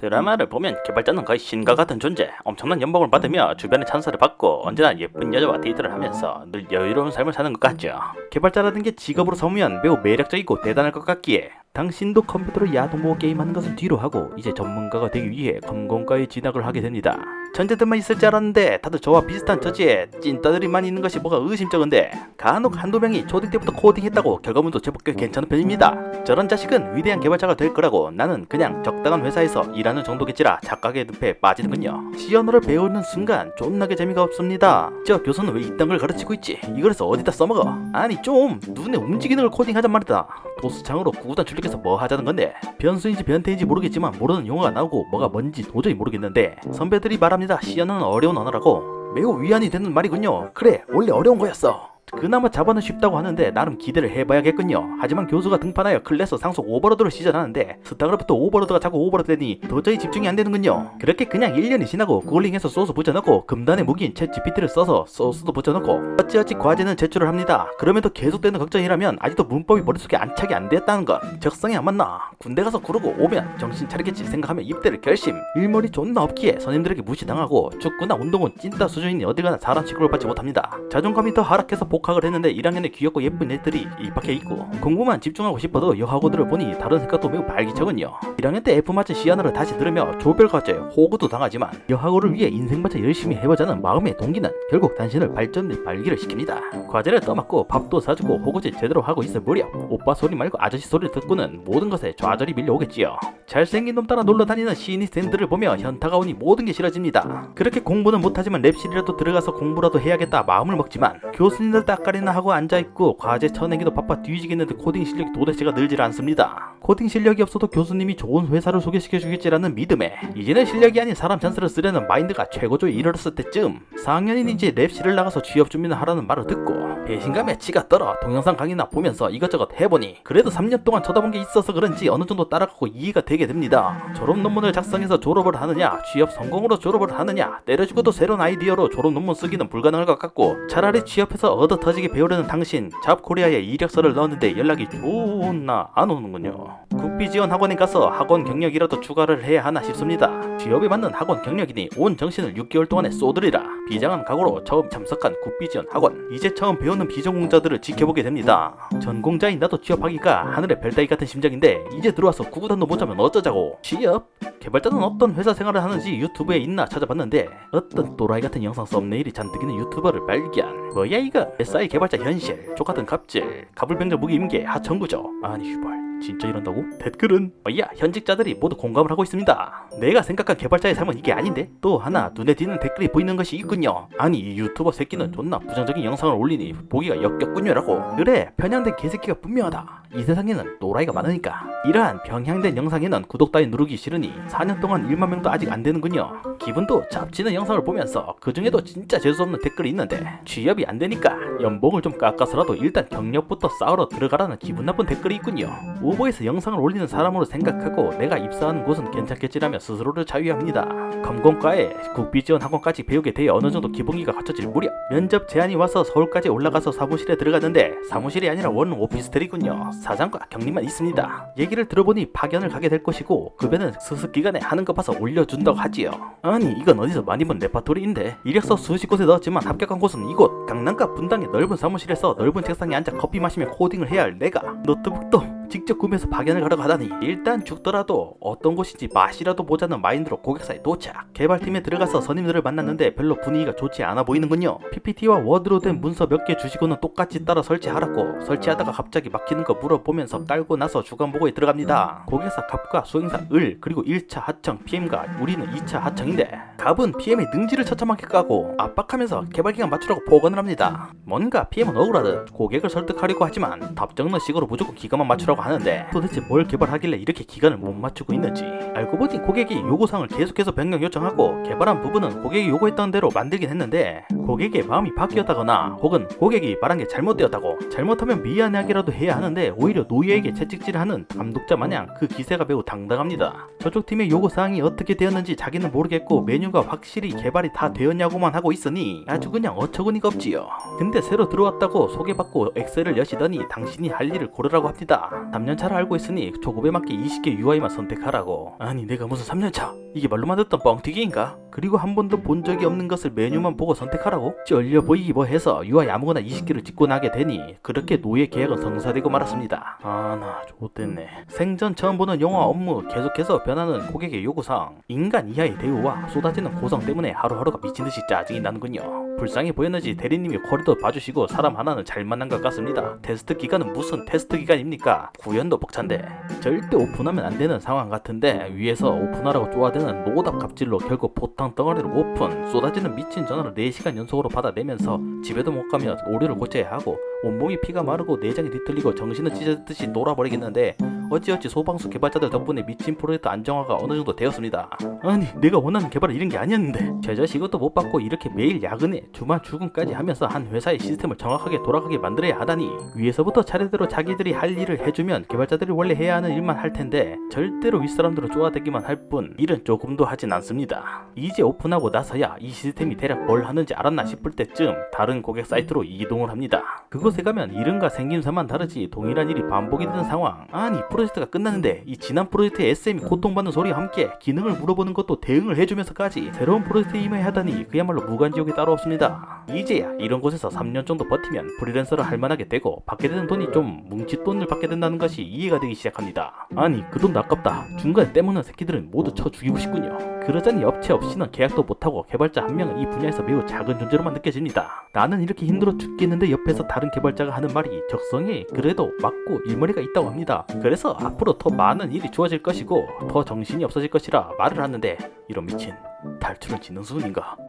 드라마를 보면 개발자는 거의 신과 같은 존재, 엄청난 연봉을 받으며 주변의 찬사를 받고 언제나 예쁜 여자와 데이트를 하면서 늘 여유로운 삶을 사는 것 같죠. 개발자라는 게 직업으로 삼으면 매우 매력적이고 대단할 것 같기에 당신도 컴퓨터로 야동보고 게임하는 것을 뒤로 하고 이제 전문가가 되기 위해 검공과에 진학을 하게 됩니다. 천재들만 있을 줄 알았는데 다들 저와 비슷한 처지에 찐따들이만 있는 것이 뭐가 의심쩍은데 간혹 한두 명이 초딩 때부터 코딩했다고 결과물도 제법 꽤 괜찮은 편입니다. 저런 자식은 위대한 개발자가 될 거라고 나는 그냥 적당한 회사에서 일하는 정도겠지라 착각의 늪에 빠지는군요. 시언어를 배우는 순간 존나게 재미가 없습니다. 저 교수는 왜 이딴 걸 가르치고 있지? 이거래서 어디다 써먹어? 아니 좀 눈에 움직이는 걸 코딩하잔 말이다. 도수창으로 구구단 출력해서 뭐 하자는 건데? 변수인지 변태인지 모르겠지만 모르는 용어가 나오고 뭐가 뭔지 도저히 모르겠는데 선배들이 말합니다. 시언어는 어려운 언어라고. 매우 위안이 되는 말이군요. 그래 원래 어려운 거였어. 그나마 자바는 쉽다고 하는데 나름 기대를 해봐야겠군요. 하지만 교수가 등판하여 클래스 상속 오버로드를 시전하는데 스타크래프트 오버로드가 자꾸 오버로드되니 도저히 집중이 안되는군요. 그렇게 그냥 1년이 지나고 구글링해서 소스 붙여넣고 금단의 무기인 챗 GPT를 써서 소스도 붙여넣고 어찌어찌 과제는 제출을 합니다. 그럼에도 계속되는 걱정이라면 아직도 문법이 머릿속에 안착이 안되었다는 것. 적성이 안 맞나? 군대 가서 구르고 오면 정신 차리겠지 생각하며 입대를 결심. 일머리 존나 없기에 선임들에게 무시당하고 축구나 운동은 찐따 수준이니 어디가나 사람 취급을 받지 못합니다. 자존감이 더 하락해서 복학을 했는데 1학년에 귀엽고 예쁜 애들이 입학해 있고 공부만 집중하고 싶어도 여하고들을 보니 다른 생각도 매우 발기차군요. 1학년 때 F 맞은 시안어를 다시 들으며 조별과제에 호구도 당하지만 여하고를 위해 인생바쳐 열심히 해보자는 마음의 동기는 결국 당신을 발전의 발기를 시킵니다. 과제를 떠맡고 밥도 사주고 호구질 제대로 하고 있을 무렵 오빠 소리 말고 아저씨 소리를 듣고는 모든 것에 좌절이 밀려오겠지요. 잘생긴 놈 따라 놀러다니는 시니스탠들을 보며 현타가 오니 모든 게 싫어집니다. 그렇게 공부는 못하지만 랩실이라도 들어가서 공부라도 해야겠다 마음을 먹지만 교수님들 따까리나 하고 앉아있고 과제 쳐내기도 바빠 뒤지겠는데 코딩 실력이 도대체가 늘질 않습니다. 코딩 실력이 없어도 교수님이 좋은 회사를 소개시켜주겠지라는 믿음에 이제는 실력이 아닌 사람 찬스를 쓰려는 마인드가 최고조에 이르렀을 때쯤 4학년인 이제 랩실을 나가서 취업 준비를 하라는 말을 듣고 배신감에 치가 떨어 동영상 강의나 보면서 이것저것 해보니 그래도 3년 동안 쳐다본 게 있어서 그런지 어느 정도 따라가고 이해가 되게 됩니다. 졸업 논문을 작성해서 졸업을 하느냐 취업 성공으로 졸업을 하느냐 때려 죽어도 새로운 아이디어로 졸업 논문 쓰기는 불가능할 것 같고 차라리 취업해서 얻어 터지게 배우려는 당신 잡코리아에 이력서를 넣었는데 연락이 존나 안 오는군요. 국비 지원 학원에 가서 학원 경력이라도 추가를 해야 하나 싶습니다. 취업에 맞는 학원 경력이니 온 정신을 6개월 동안에 쏟으리라 비장한 각오로 처음 참석한 국비 지원 학원. 이제 처음 배우는 비전공자들을 지켜보게 됩니다. 전공자인 나도 취업하기가 하늘의 별따기 같은 심정인데 이제 들어와서 구구단도 못 자면 어쩌자고. 취업? 개발자는 어떤 회사 생활을 하는지 유튜브에 있나 찾아봤는데 어떤 또라이 같은 영상 썸네일이 잔뜩 있는 유튜버를 발견. 뭐야 이거? SI 개발자 현실, 족같은 갑질, 가불병자 무기 임계, 하청구조. 아니 슈발 진짜 이런다고? 댓글은 뭐야 현직자들이 모두 공감을 하고 있습니다. 내가 생각한 개발자의 삶은 이게 아닌데? 또 하나 눈에 띄는 댓글이 보이는 것이 있군요. 아니 이 유튜버 새끼는 존나 부정적인 영상을 올리니 보기가 역겹군요라고. 그래 편향된 개새끼가 분명하다. 이 세상에는 또라이가 많으니까. 이러한 병향된 영상에는 구독 따위 누르기 싫으니 4년 동안 1만 명도 아직 안 되는군요. 기분도 잡치는 영상을 보면서 그 중에도 진짜 재수없는 댓글이 있는데 취업이 안 되니까 연봉을 좀 깎아서라도 일단 경력부터 쌓으러 들어가라는 기분 나쁜 댓글이 있군요. 오버에서 영상을 올리는 사람으로 생각하고 내가 입사하는 곳은 괜찮겠지라며 스스로를 자유합니다. 검공과에 국비지원 학원까지 배우게 되어 어느 정도 기본기가 갖춰질 무렵 면접 제안이 와서 서울까지 올라가서 사무실에 들어갔는데 사무실이 아니라 원 오피스텔이군요. 사장과 경리만 있습니다. 얘기를 들어보니 파견을 가게 될 것이고 급여는 스습기간에 하는 거 봐서 올려준다고 하지요. 아니 이건 어디서 많이 본 레파토리인데 이력서 수십 곳에 넣었지만 합격한 곳은 이곳. 강남과 분당의 넓은 사무실에서 넓은 책상에 앉아 커피 마시며 코딩을 해야 할 내가 노트북도 직접 구매해서 파견을 가려고 하다니 일단 죽더라도 어떤 곳인지 맛이라도 보자는 마인드로 고객사에 도착. 개발팀에 들어가서 선임들을 만났는데 별로 분위기가 좋지 않아 보이는군요. PPT와 워드로 된 문서 몇 개 주시고는 똑같이 따라 설치하라고. 설치하다가 갑자기 막히는 거 물어보면서 깔고 나서 주간 보고에 들어갑니다. 고객사 갑과 수행사 을 그리고 1차 하청 PM과 우리는 2차 하청인데 갑은 PM의 능지를 처참하게 까고 압박하면서 개발기간 맞추라고 보관을 합니다. 뭔가 PM은 억울하듯 고객을 설득하려고 하지만 답정너 식으로 무조건 기간만 맞추라고 하는데 도대체 뭘 개발하길래 이렇게 기간을 못 맞추고 있는지. 알고 보니 고객이 요구사항을 계속해서 변경 요청하고 개발한 부분은 고객이 요구했던 대로 만들긴 했는데 고객의 마음이 바뀌었다거나 혹은 고객이 말한 게 잘못되었다고 잘못하면 미안하게라도 해야 하는데 오히려 노예에게 채찍질을 하는 감독자 마냥 그 기세가 매우 당당합니다. 저쪽 팀의 요구사항이 어떻게 되었는지 자기는 모르겠고 메뉴가 확실히 개발이 다 되었냐고만 하고 있으니 아주 그냥 어처구니가 없지요. 근데 새로 들어왔다고 소개받고 엑셀을 여시더니 당신이 할 일을 고르라고 합니다. 3년차를 알고 있으니 초급에 맞게 20개 UI만 선택하라고. 아니 내가 무슨 3년차? 이게 말로만 듣던 뻥튀기인가? 그리고 한 번도 본 적이 없는 것을 메뉴만 보고 선택하라고? 쩔려 보이기 뭐 해서 UI 아무거나 20개를 찍고 나게 되니 그렇게 노예 계약은 성사되고 말았습니다. 나 좋댔네. 생전 처음 보는 영화 업무, 계속해서 변하는 고객의 요구사항, 인간 이하의 대우와 쏟아지는 고성 때문에 하루하루가 미친듯이 짜증이 나는군요. 불쌍해 보였는지 대리님이 코리도 봐주시고 사람 하나는 잘 만난 것 같습니다. 테스트 기간은 무슨 테스트 기간입니까? 구연도 벅찬데. 절대 오픈하면 안 되는 상황 같은데 위에서 오픈하라고 쪼아대는 노답 갑질로 결국 보탕 덩어리로 오픈. 쏟아지는 미친 전화를 4시간 연속으로 받아내면서 집에도 못 가며 오류를 고쳐야 하고 온몸이 피가 마르고 내장이 뒤틀리고 정신은 찢어졌듯이 놀아버리겠는데 어찌어찌 소방수 개발자들 덕분에 미친 프로젝트 안정화가 어느 정도 되었습니다. 아니 내가 원하는 개발은 이런 게 아니었는데. 제자식 이것도 못 받고 이렇게 매일 야근에 주말 출근까지 하면서 한 회사의 시스템을 정확하게 돌아가게 만들어야 하다니. 위에서부터 차례대로 자기들이 할 일을 해주면 개발자들이 원래 해야 하는 일만 할 텐데 절대로 윗사람들을 쪼아대기만 할 뿐 일은 조금도 하진 않습니다. 이제 오픈하고 나서야 이 시스템이 대략 뭘 하는지 알았나 싶을 때쯤 다른 고객 사이트로 이동을 합니다. 그곳에 가면 이름과 생김새만 다르지 동일한 일이 반복이 되는 상황. 아니 프로젝트가 끝났는데 이 지난 프로젝트의 SM이 고통받는 소리와 함께 기능을 물어보는 것도 대응을 해주면서까지 새로운 프로젝트에 임해야 하다니 그야말로 무간지옥이 따로 없습니다. 이제야 이런 곳에서 3년 정도 버티면 프리랜서를 할 만하게 되고 받게 되는 돈이 좀 뭉칫돈을 받게 된다는 것이 이해가 되기 시작합니다. 아니 그 돈도 아깝다. 중간에 떼먹는 새끼들은 모두 쳐 죽이고 싶군요. 그러자니 업체 없이는 계약도 못하고 개발자 한 명은 이 분야에서 매우 작은 존재로만 느껴집니다. 나는 이렇게 힘들어 죽겠는데 옆에서 다른 개발자가 하는 말이 적성에 그래도 맞고 일머리가 있다고 합니다. 그래서 앞으로 더 많은 일이 주어질 것이고 더 정신이 없어질 것이라 말을 하는데 이런 미친 탈출은 지능 수준인가?